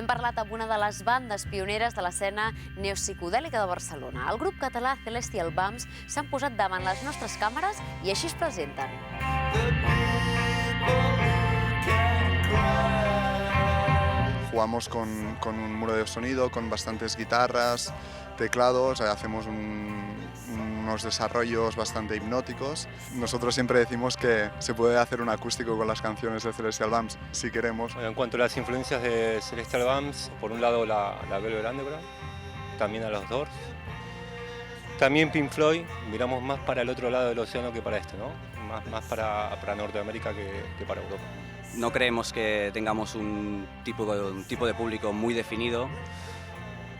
parlat amb una de les bandes pioneres de l'escena neopsicodèlica de Barcelona. El grup català Celestial Bumps s'han posat davant les nostres càmeres i així es presenten. Jugamos con un muro de sonido, con bastantes guitarras, teclados, hacemos unos desarrollos bastante hipnóticos. Nosotros siempre decimos que se puede hacer un acústico con las canciones de Celestial Bumps si queremos. Bueno, en cuanto a las influencias de Celestial Bumps, por un lado la Velvet Underground, también a los Doors. También Pink Floyd, miramos más para el otro lado del océano que para este, ¿no? Más para Norteamérica que para Europa. No creemos que tengamos un tipo de público muy definido,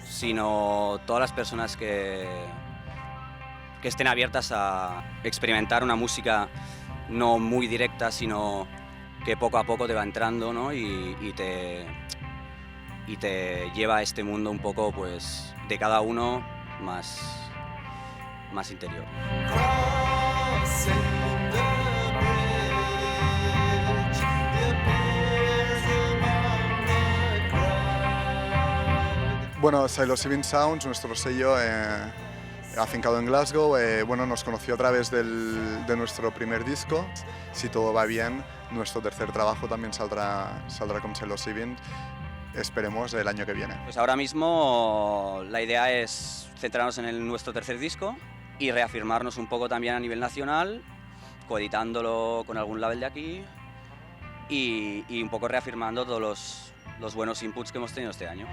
sino todas las personas que estén abiertas a experimentar una música no muy directa, sino que poco a poco te va entrando, ¿no? y te lleva a este mundo un poco, pues, de cada uno más interior. Bueno, Psilocybin Sounds, nuestro sello afincado en Glasgow, bueno, nos conoció a través de nuestro primer disco. Si todo va bien, nuestro tercer trabajo también saldrá con Psilocybin, esperemos el año que viene. Pues ahora mismo la idea es centrarnos en nuestro tercer disco y reafirmarnos un poco también a nivel nacional, coeditándolo con algún label de aquí y un poco reafirmando todos los buenos inputs que hemos tenido este año.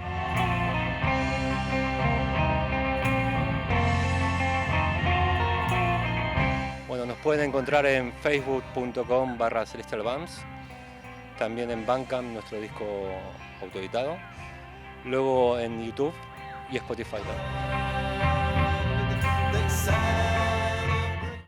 Bueno, nos pueden encontrar en facebook.com/celestialbumps, también en Bandcamp, nuestro disco autoeditado, luego en YouTube y Spotify también.